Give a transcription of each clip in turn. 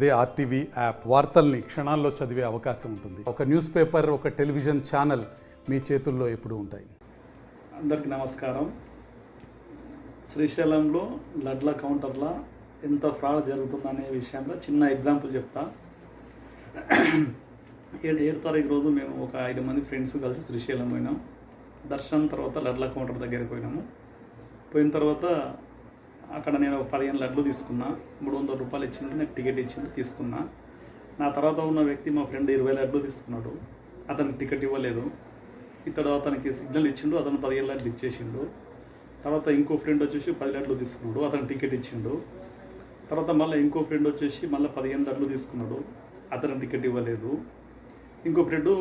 అదే RTV app వార్తల్ని క్షణాల్లో చదివే అవకాశం ఉంటుంది. ఒక న్యూస్ పేపర్, ఒక టెలివిజన్ ఛానల్ మీ చేతుల్లో ఎప్పుడూ ఉంటాయి. అందరికీ నమస్కారం. శ్రీశైలంలో లడ్ల కౌంటర్ల ఎంత ఫ్రాడ్ జరుగుతుందనే విషయంలో చిన్న ఎగ్జాంపుల్ చెప్తా. 7 తారీఖు రోజు మేము ఒక 5 మంది ఫ్రెండ్స్ కలిసి శ్రీశైలం పోయినాం. దర్శనం తర్వాత లడ్ల కౌంటర్ దగ్గరికి పోయినాము. పోయిన తర్వాత అక్కడ నేను ఒక 15 లడ్లు తీసుకున్నా. 300 రూపాయలు ఇచ్చిండు, నాకు టికెట్ ఇచ్చిండు, తీసుకున్నా. నా తర్వాత ఉన్న వ్యక్తి మా ఫ్రెండ్ 20 లడ్లు తీసుకున్నాడు. అతనికి టికెట్ ఇవ్వలేదు. ఇతడు అతనికి సిగ్నల్ ఇచ్చిండు, అతను 15 లడ్లు ఇచ్చేసిండు. తర్వాత ఇంకో ఫ్రెండ్ వచ్చేసి 10 లడ్లు తీసుకున్నాడు, అతను టికెట్ ఇచ్చిండు. తర్వాత మళ్ళీ ఇంకో ఫ్రెండ్ వచ్చేసి మళ్ళీ 15 లడ్లు తీసుకున్నాడు, అతను టికెట్ ఇవ్వలేదు. ఇంకో ఫ్రెండ్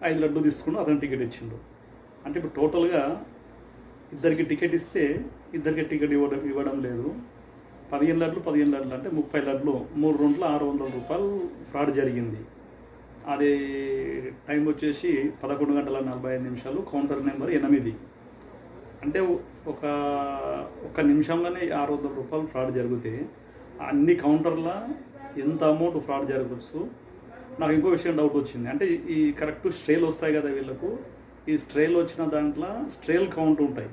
5 లడ్లు తీసుకున్నాడు, అతను టికెట్ ఇచ్చిండు. అంటే ఇప్పుడు టోటల్గా ఇద్దరికి టికెట్ ఇస్తే ఇద్దరికి టికెట్ ఇవ్వడం లేదు. 15 లడ్లు అంటే 30 లడ్లు 3 రౌండ్ల 600 రూపాయలు ఫ్రాడ్ జరిగింది. అది టైం వచ్చేసి 11 గంటల 45 నిమిషాలు, కౌంటర్ నెంబర్ 8. అంటే ఒక నిమిషంలోనే 600 రూపాయలు ఫ్రాడ్ జరిగితే అన్ని కౌంటర్ల ఎంత అమౌంట్ ఫ్రాడ్ జరగవచ్చు. నాకు ఇంకో విషయం డౌట్ వచ్చింది. అంటే ఈ కరెక్ట్ స్ట్రేలు వస్తాయి కదా వీళ్ళకు, ఈ స్ట్రేల్ వచ్చిన దాంట్లో స్ట్రేల్ కౌంట్ ఉంటాయి,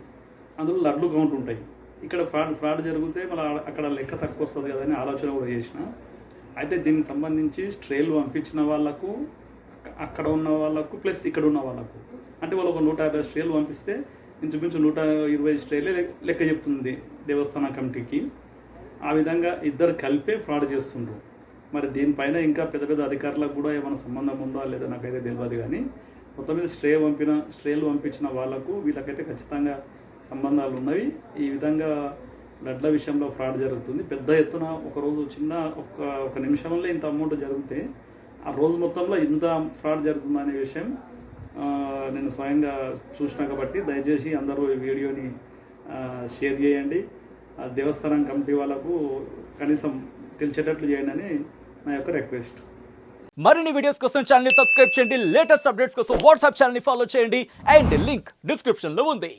అందులో లడ్లు కౌంట్ ఉంటాయి. ఇక్కడ ఫ్రాడ్ జరిగితే మళ్ళీ అక్కడ లెక్క తక్కువ వస్తుంది కదా అని ఆలోచన కూడా చేసిన. అయితే దీనికి సంబంధించి స్ట్రేలు పంపించిన వాళ్ళకు, అక్కడ ఉన్న వాళ్ళకు ప్లస్ ఇక్కడ ఉన్న వాళ్ళకు, అంటే వాళ్ళు ఒక 150 స్ట్రేలు పంపిస్తే ఇంచుమించు 120 స్ట్రేలే లెక్క చెప్తుంది దేవస్థాన కమిటీకి. ఆ విధంగా ఇద్దరు కలిపే ఫ్రాడ్ చేస్తుండ్రు. మరి దీనిపైన ఇంకా పెద్ద పెద్ద అధికారులకు కూడా ఏమైనా సంబంధం ఉందా లేదా నాకైతే తెలియదు. కానీ మొత్తం మీద స్ట్రేలు పంపించిన వాళ్ళకు వీళ్ళకైతే ఖచ్చితంగా సంబంధాలు ఉన్నవి. ఈ విధంగా లడ్ల విషయంలో ఫ్రాడ్ జరుగుతుంది పెద్ద ఎత్తున. ఒకరోజు ఒక నిమిషంలో ఇంత అమౌంట్ జరిగితే ఆ రోజు మొత్తంలో ఇంత ఫ్రాడ్ జరుగుతుందనే విషయం నేను స్వయంగా చూసినా. కాబట్టి దయచేసి అందరూ ఈ వీడియోని షేర్ చేయండి. దేవస్థానం కమిటీ వాళ్ళకు కనీసం తెలిసేటట్లు చేయండి అని నా యొక్క రిక్వెస్ట్. మరిన్ని వీడియోస్ కోసం ఛానల్ ని సబ్స్క్రైబ్ చేయండి. లేటెస్ట్ అప్డేట్స్ కోసం వాట్సాప్ ఛానల్ ని ఫాలో చేయండి. అండ్ లింక్ డిస్క్రిప్షన్ లో ఉంది.